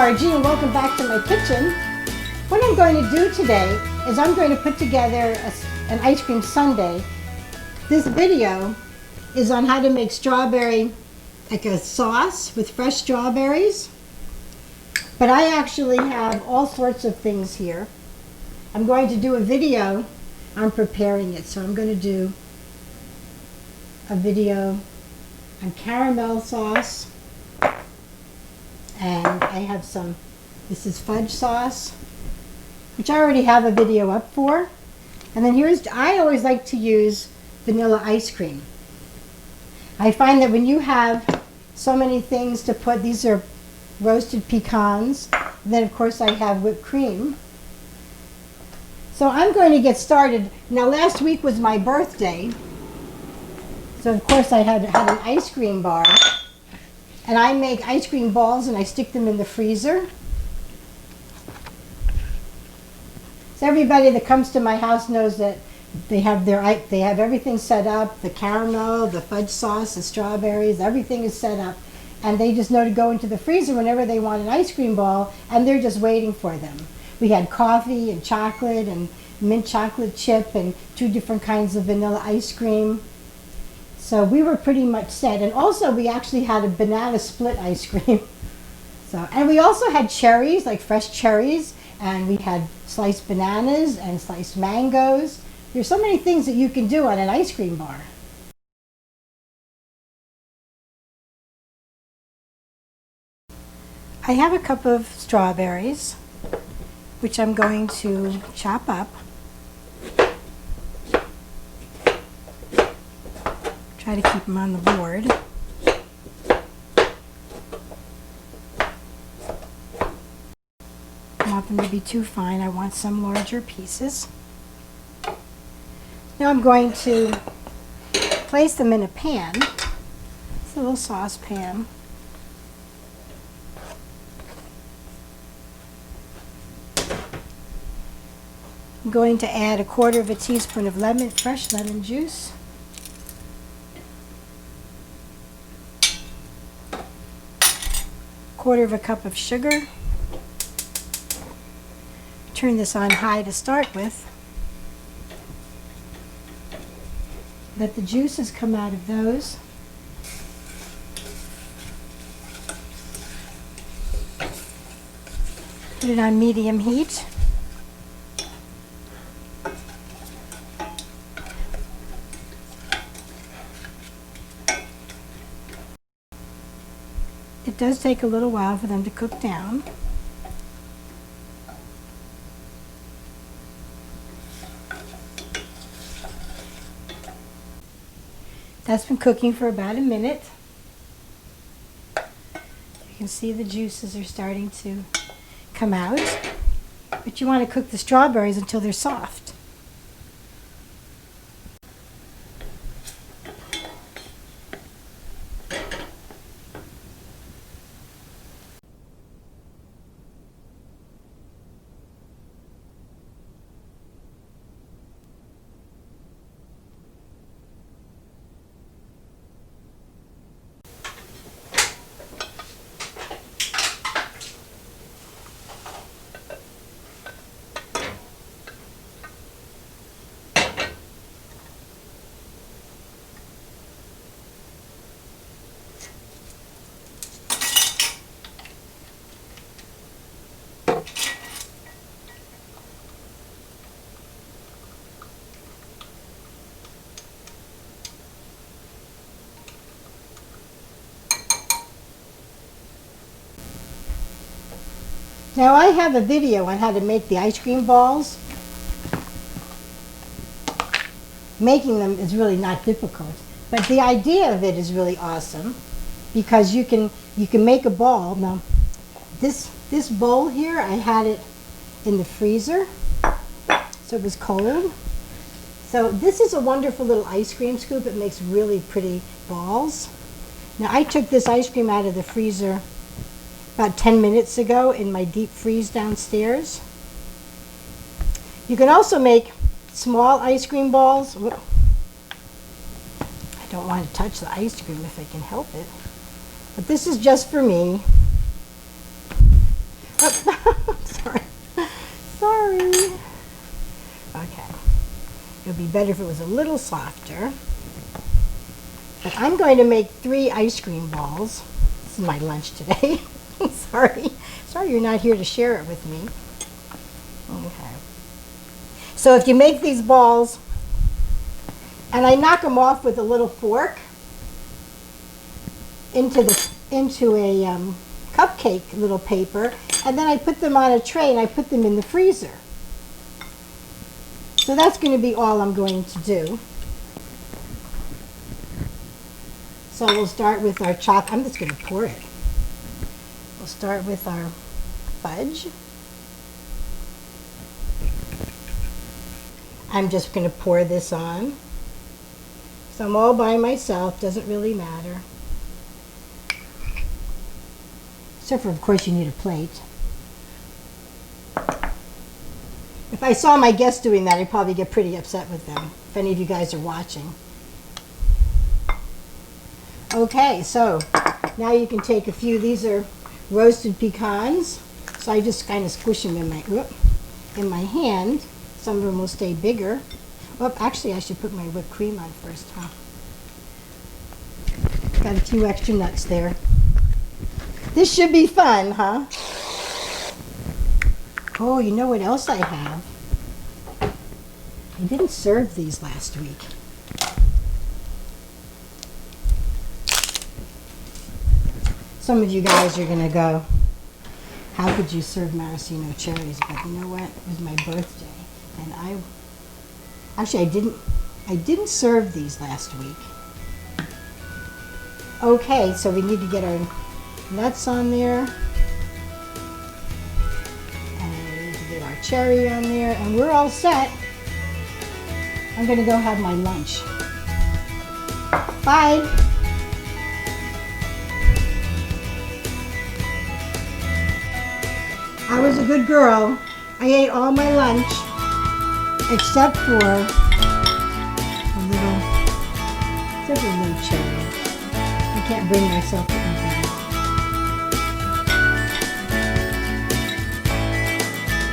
Margie and welcome back to my kitchen. What I'm going to do today is I'm going to put together an ice cream sundae. This video is on how to make strawberry, like a sauce with fresh strawberries. But I actually have all sorts of things here. I'm going to do a video on preparing it. So I'm going to do a video on caramel sauce. And I have some, this is fudge sauce, which I already have a video up for. And then I always like to use vanilla ice cream. I find that when you have so many things to put, these are roasted pecans, and then of course I have whipped cream. So I'm going to get started. Now last week was my birthday, so of course I had an ice cream bar. And I make ice cream balls and I stick them in the freezer. So everybody that comes to my house knows that they have everything set up, the caramel, the fudge sauce, the strawberries, everything is set up. And they just know to go into the freezer whenever they want an ice cream ball, and they're just waiting for them. We had coffee and chocolate and mint chocolate chip and 2 different kinds of vanilla ice cream. So we were pretty much set. And also we actually had a banana split ice cream. And we also had cherries, like fresh cherries, and we had sliced bananas and sliced mangoes. There's so many things that you can do on an ice cream bar. I have a cup of strawberries, which I'm going to chop up. Try to keep them on the board. I don't want them to be too fine. I want some larger pieces. Now I'm going to place them in a pan. It's a little saucepan. I'm going to add 1/4 teaspoon of fresh lemon juice. Quarter cup of sugar. Turn this on high to start with. Let the juices come out of those. Put it on medium heat. It does take a little while for them to cook down. That's been cooking for about a minute. You can see the juices are starting to come out, but you want to cook the strawberries until they're soft. Now I have a video on how to make the ice cream balls. Making them is really not difficult, but the idea of it is really awesome because you can make a ball. Now this bowl here, I had it in the freezer, so it was cold. So this is a wonderful little ice cream scoop. It makes really pretty balls. Now I took this ice cream out of the freezer about 10 minutes ago in my deep freeze downstairs. You can also make small ice cream balls. I don't want to touch the ice cream if I can help it. But this is just for me. be better if it was a little softer. But I'm going to make 3 ice cream balls. This is my lunch today. Sorry you're not here to share it with me. Okay. So if you make these balls, and I knock them off with a little fork into a cupcake little paper, and then I put them on a tray and I put them in the freezer. So that's going to be all I'm going to do. So we'll start with our chocolate. I'm just going to pour it. We'll start with our fudge. I'm just going to pour this on. So I'm all by myself, doesn't really matter. Except for, of course, you need a plate. If I saw my guests doing that, I'd probably get pretty upset with them, if any of you guys are watching. Okay, so now you can take a few. These are roasted pecans. So I just kind of squish them in my hand. Some of them will stay bigger. Oh, actually, I should put my whipped cream on first, huh? Got a few extra nuts there. This should be fun, huh? Oh, you know what else I have? I didn't serve these last week. Some of you guys are going to go, how could you serve maraschino cherries? But you know what? It was my birthday. And I didn't serve these last week. Okay, so we need to get our nuts on there. And we need to get our cherry on there. And we're all set. I'm going to go have my lunch. Bye. I was a good girl. I ate all my lunch except for a little cherry. I can't bring myself to eat that.